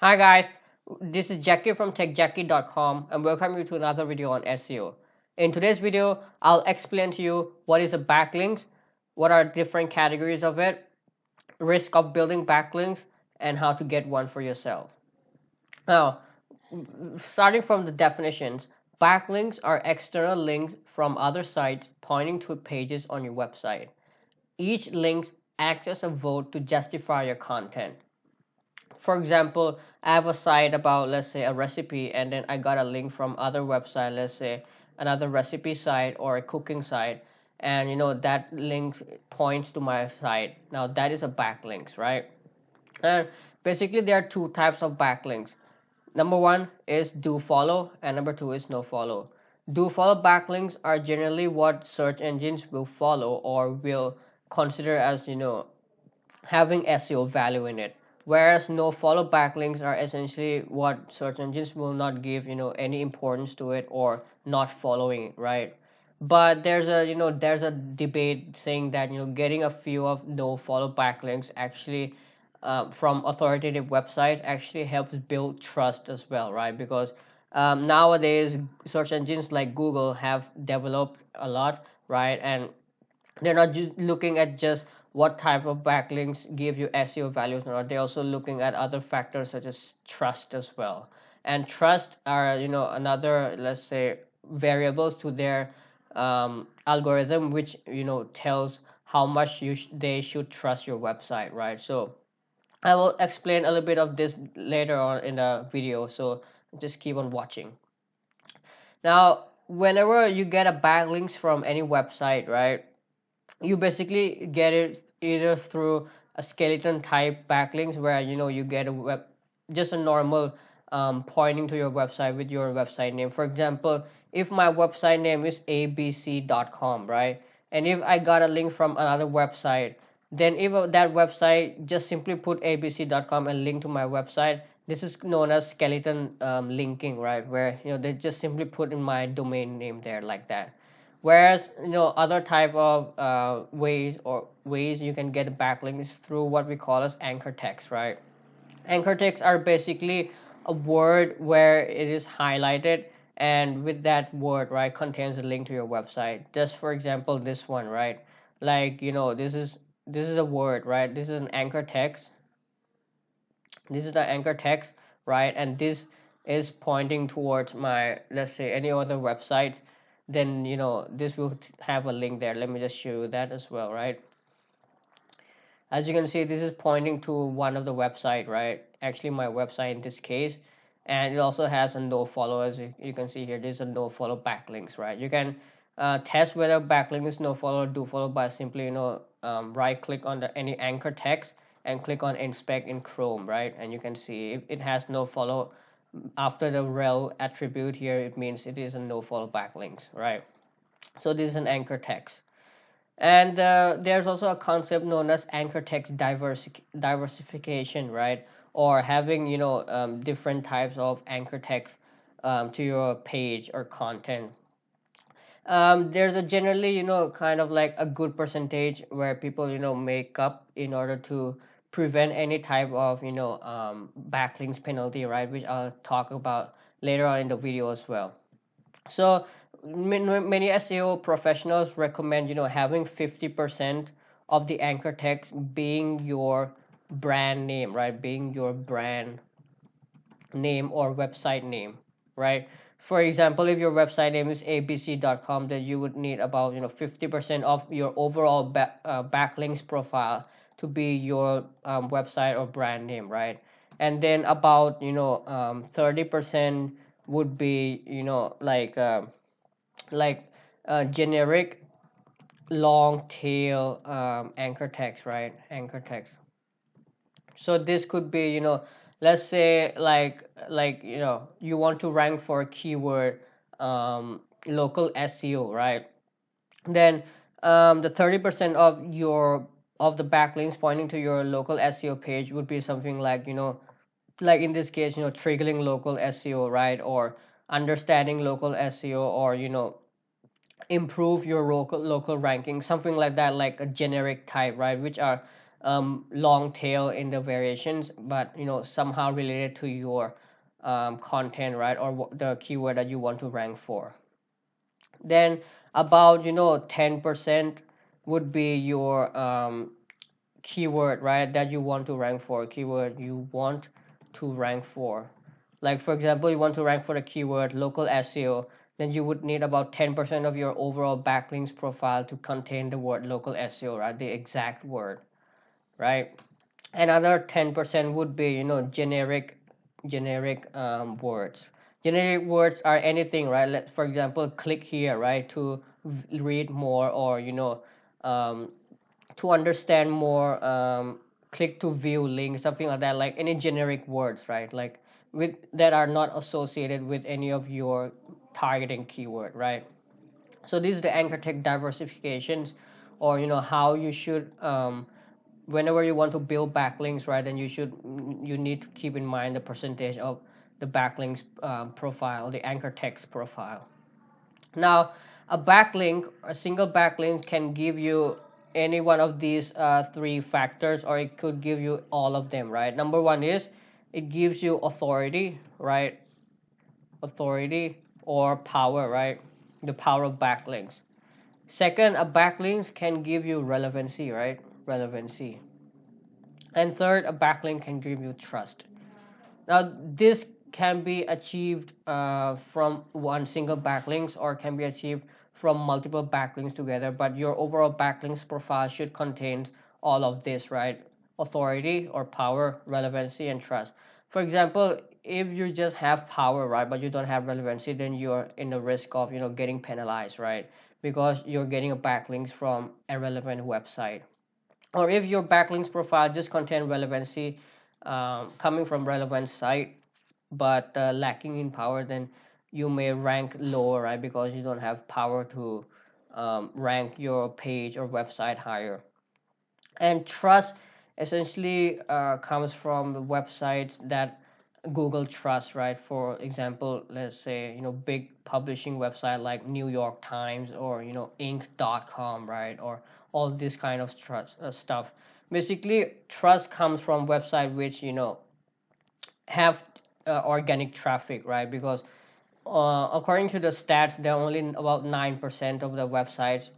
Hi guys, this is Jackie from techjackie.com and welcome you to another video on SEO. In today's video, I'll explain to you what is a backlink, what are different categories of it, risk of building backlinks, and how to get one for yourself. Now, starting from the definitions, backlinks are external links from other sites pointing to pages on your website. Each link acts as a vote to justify your content. For example, I have a site about, let's say, a recipe, and then I got a link from other website, let's say another recipe site or a cooking site, and that link points to my site. Now that is a backlinks, right? And basically there are two types of backlinks. Number one is do follow, and number two is no follow. Do follow backlinks are generally what search engines will follow or will consider as having SEO value in it, whereas no follow backlinks are essentially what search engines will not give any importance to it or not following it, right? But there's a debate saying that getting a few of no follow backlinks actually from authoritative websites actually helps build trust as well, right? Because nowadays search engines like Google have developed a lot, right? And they're not just looking at just what type of backlinks give you SEO values or not. They're also looking at other factors such as trust as well. And trust are another, let's say, variables to their algorithm, which tells how much they should trust your website, right? So I will explain a little bit of this later on in the video. So just keep on watching. Now, whenever you get a backlinks from any website, right? You basically get it either through a skeleton type backlinks where you get a web, just a normal pointing to your website with your website name. For example, if my website name is abc.com, right? And if I got a link from another website, then if that website just simply put abc.com and link to my website, this is known as skeleton linking, right? Where they just simply put in my domain name there like that. Whereas other type of ways you can get backlinks through what we call as anchor text, right? Anchor text are basically a word where it is highlighted, and with that word, right, contains a link to your website. Just for example, this one, right? Like this is a word, right? This is an anchor text. This is the anchor text, right? And this is pointing towards my, let's say, any other website. Then this will have a link there. Let me just show you that as well, right? As you can see, this is pointing to one of the website, right? Actually my website in this case. And it also has a no follow. As you can see here, there's a no follow backlinks, right? You can test whether backlink is no follow or do follow by simply right click on any anchor text and click on inspect in Chrome, right? And you can see if it has no follow after the rel attribute here, it means it is a no follow backlinks, right? So this is an anchor text. And there's also a concept known as anchor text diversification, right? Or having different types of anchor text to your page or content. There's a generally kind of like a good percentage where people make up in order to prevent any type of backlinks penalty, right? Which I'll talk about later on in the video as well. So many SEO professionals recommend having 50% of the anchor text being your brand name, right? Being your brand name or website name, right? For example, if your website name is abc.com, then you would need about 50% of your overall backlinks profile to be your website or brand name, right? And then about 30% would be generic long tail anchor text, right? Anchor text. So this could be let's say you want to rank for a keyword local SEO, right? Then the 30% of the backlinks pointing to your local SEO page would be something like like in this case triggering local SEO, right? Or understanding local SEO, or improve your local ranking, something like that, like a generic type, right? Which are long tail in the variations, but somehow related to your content, right, or the keyword that you want to rank for. Then about 10% would be your keyword, right, that you want to rank for, keyword you want to rank for. Like for example, you want to rank for the keyword local SEO, then you would need about 10% of your overall backlinks profile to contain the word local SEO, right, the exact word, right? Another 10% would be generic words. Generic words are anything, right? For example, click here, right, to read more, or um, to understand more, click to view link, something like that, like any generic words, right, like with that are not associated with any of your targeting keyword, right? So this is the anchor tag diversifications, or how you should whenever you want to build backlinks, right, then you need to keep in mind the percentage of the backlinks profile, the anchor text profile. Now, a single backlink can give you any one of these three factors, or it could give you all of them, right? Number one is it gives you authority, right? Authority or power, right? The power of backlinks. Second, a backlink can give you relevancy, right? Relevancy. And third, a backlink can give you trust. Now, this can be achieved from one single backlinks, or can be achieved from multiple backlinks together, but your overall backlinks profile should contain all of this, right? Authority or power, relevancy, and trust. For example, if you just have power, right, but you don't have relevancy, then you're in the risk of getting penalized, right, because you're getting a backlinks from a relevant website. Or if your backlinks profile just contain relevancy coming from relevant site, but lacking in power, then you may rank lower, right, because you don't have power to rank your page or website higher. And trust essentially comes from the websites that Google trusts, right? For example, let's say big publishing website like New York Times, or Inc.com, right? Or all this kind of trust stuff. Basically, trust comes from website which have organic traffic, right? Because according to the stats, there are only about 9% of the websites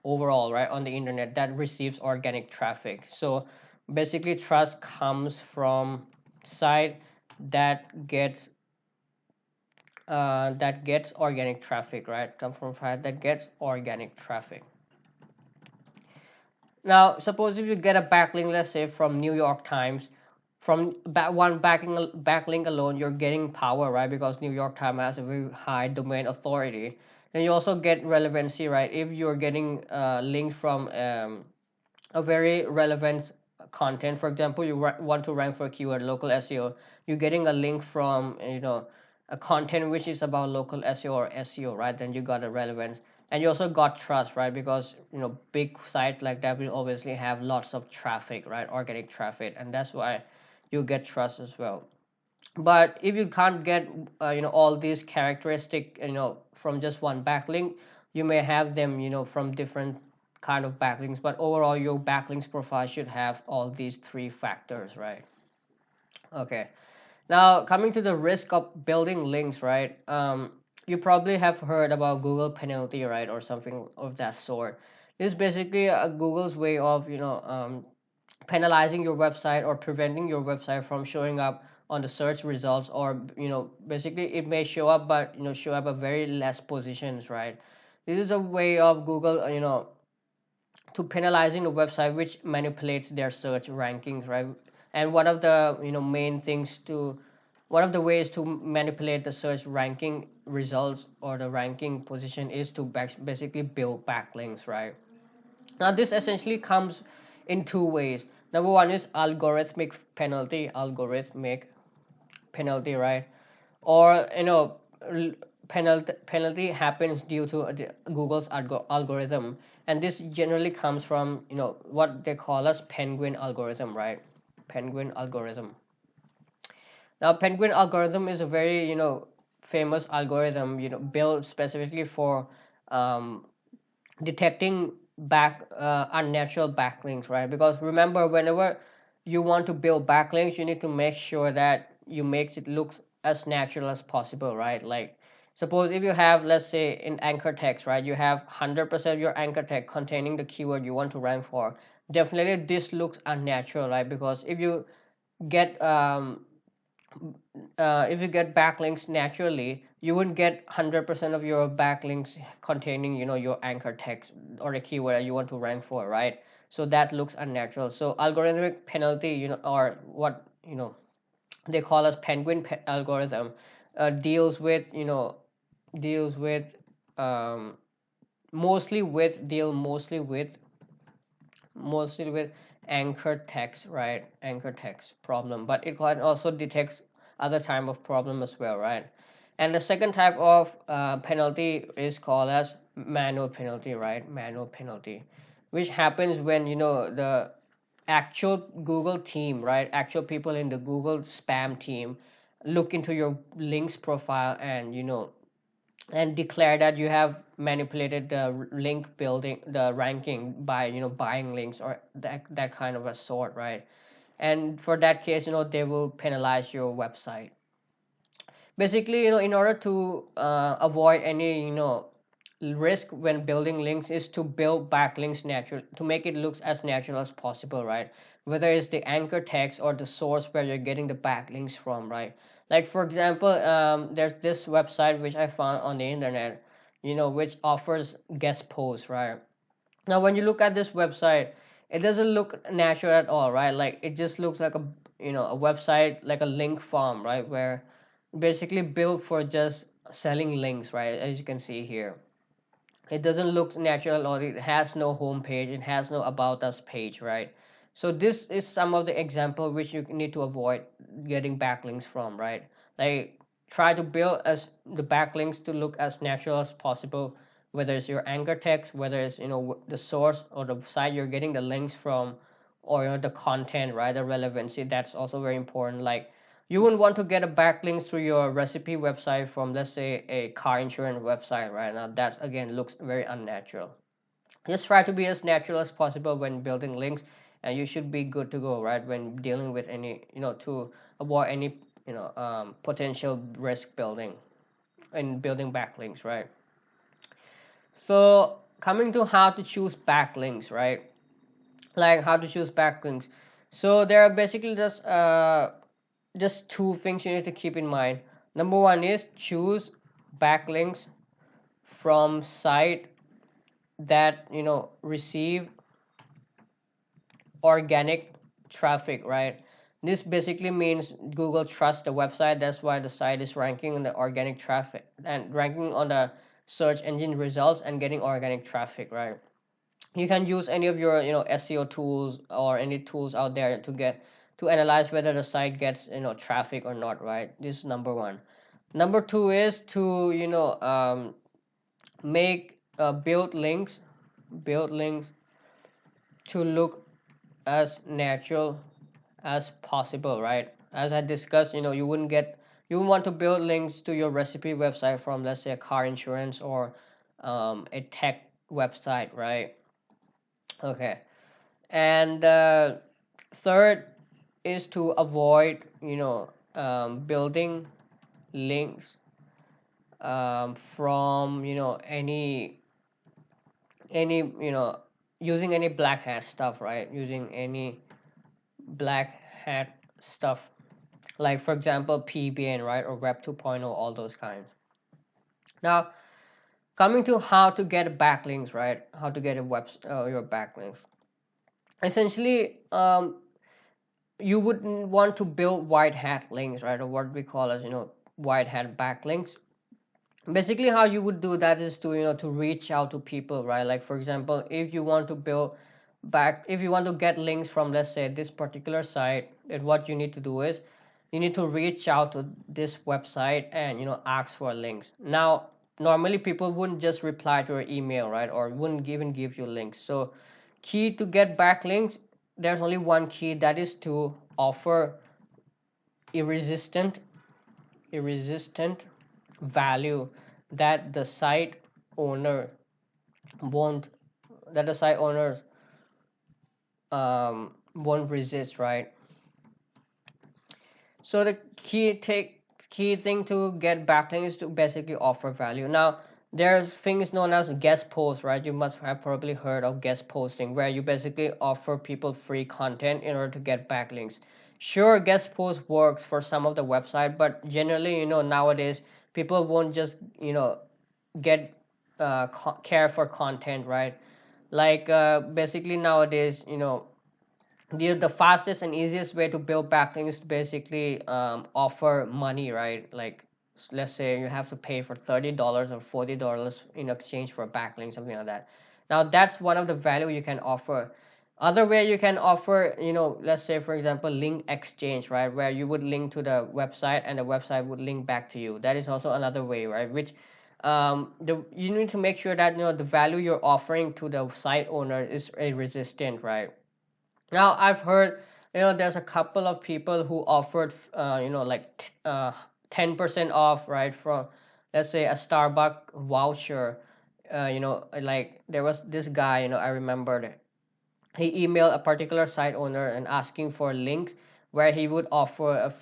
overall, right, on the internet that receives organic traffic. So basically, trust comes from site that gets organic traffic, right? Come from site that gets organic traffic. Now, suppose if you get a backlink, let's say from New York Times, from one backlink alone, you're getting power, right? Because New York Times has a very high domain authority. Then you also get relevancy, right? If you're getting links from a very relevant content, for example, you want to rank for a keyword local SEO, you're getting a link from a content which is about local SEO or SEO, right? Then you got a relevance. And you also got trust, right? Because big site like that will obviously have lots of traffic, right? Organic traffic, and that's why you get trust as well. But if you can't get all these characteristics from just one backlink, you may have them from different kind of backlinks, but overall your backlinks profile should have all these three factors, right? Okay, now coming to the risk of building links, right? You probably have heard about Google penalty, right, or something of that sort. This is basically Google's way of penalizing your website, or preventing your website from showing up on the search results, or basically it may show up, but show up at very less positions, right? This is a way of Google to penalizing the website which manipulates their search rankings, right? And one of the main things to one of the ways to manipulate the search ranking results, or the ranking position, is to basically build backlinks, right? Now this essentially comes in two ways. Number one is algorithmic penalty, right? Or penalty happens due to Google's algorithm, and this generally comes from what they call as penguin algorithm, right? Penguin algorithm. Now, penguin algorithm is a very famous algorithm built specifically for detecting unnatural backlinks, right? Because remember, whenever you want to build backlinks, you need to make sure that you make it look as natural as possible, right? Like suppose if you have, let's say in anchor text, right, you have 100% of your anchor text containing the keyword you want to rank for. Definitely this looks unnatural, right? Because get um, if you get backlinks naturally, you wouldn't get 100% of your backlinks containing, your anchor text or a keyword that you want to rank for, right? So that looks unnatural. So algorithmic penalty, or what they call as penguin algorithm, deals with um, mostly with anchor text, right? Anchor text problem, but it can also detect other type of problem as well, right? And the second type of penalty is called as manual penalty, right? Manual penalty, which happens when the actual Google team, right? Actual people in the Google spam team look into your links profile and declare that you have manipulated the link building, the ranking by buying links or that kind of a sort, right? And for that case, they will penalize your website. Basically, in order to avoid any risk when building links is to build backlinks natural, to make it look as natural as possible, right? Whether it's the anchor text or the source where you're getting the backlinks from, right? Like for example, there's this website which I found on the internet, which offers guest posts, right? Now when you look at this website, it doesn't look natural at all, right? Like it just looks like a website, like a link farm, right? Where basically built for just selling links, right? As you can see here, it doesn't look natural, or it has no home page, it has no about us page, right? So this is some of the example which you need to avoid getting backlinks from, right? Like try to build as the backlinks to look as natural as possible, whether it's your anchor text, whether it's the source or the site you're getting the links from, or the content, right? The relevancy, that's also very important. Like you wouldn't want to get a backlink through your recipe website from, let's say, a car insurance website, right? Now that again looks very unnatural. Just try to be as natural as possible when building links, and you should be good to go, right? When dealing with any, to avoid any potential risk building and building backlinks, right? So coming to how to choose backlinks, right? Like how to choose backlinks. So there are basically just two things you need to keep in mind. Number one is choose backlinks from site that receive organic traffic, right? This basically means Google trusts the website. That's why the site is ranking on the organic traffic and ranking on the search engine results and getting organic traffic, right? You can use any of your SEO tools or any tools out there to analyze whether the site gets traffic or not, right? This is number one. Number two is to make build links to look as natural as possible, right? As I discussed, you want to build links to your recipe website from, let's say, a car insurance or a tech website, right? Okay. And third is to avoid building links from any using any black hat stuff, right? Using any black hat stuff, like for example PBN, right? Or Web 2.0, all those kinds. Now coming to how to get backlinks, right? How to get your backlinks. Essentially, you wouldn't want to build white hat links, right? Or what we call as white hat backlinks. Basically how you would do that is to to reach out to people, right? Like for example, if you want to if you want to get links from, let's say, this particular site, then what you need to do is you need to reach out to this website and ask for links. Now normally people wouldn't just reply to your email, right? Or wouldn't even give you links. So key to get backlinks, there's only one key, that is to offer irresistant value that the site owner won't that the site owners won't resist, right? So the key thing to get backlinks is to basically offer value. Now there's things known as guest posts, right? You must have probably heard of guest posting, where you basically offer people free content in order to get backlinks. Sure, guest post works for some of the website, but generally, nowadays people won't just get care for content, right? Like basically nowadays, the fastest and easiest way to build backlinks is to basically offer money, right? Like let's say you have to pay for $30 or $40 in exchange for a backlink, something like that. Now that's one of the value you can offer. Other way you can offer, let's say for example link exchange, right, where you would link to the website and the website would link back to you. That is also another way, right? Which you need to make sure that the value you're offering to the site owner is a resistant, right? Now I've heard, there's a couple of people who offered, like 10% off, right, from let's say a Starbucks voucher. Like there was this guy, I remembered, he emailed a particular site owner and asking for links where he would offer a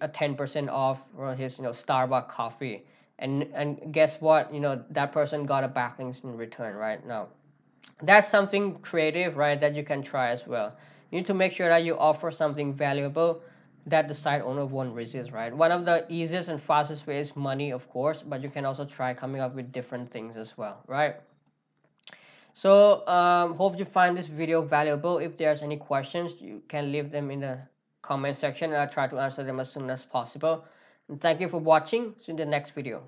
10% off for his, Starbucks coffee. And guess what? That person got a backlinks in return, right? Now that's something creative, right, that you can try as well. You need to make sure that you offer something valuable that the site owner won't resist, right? One of the easiest and fastest ways is money, of course, but you can also try coming up with different things as well, right? So hope you find this video valuable. If there's any questions, you can leave them in the comment section and I'll try to answer them as soon as possible. And thank you for watching. See you in the next video.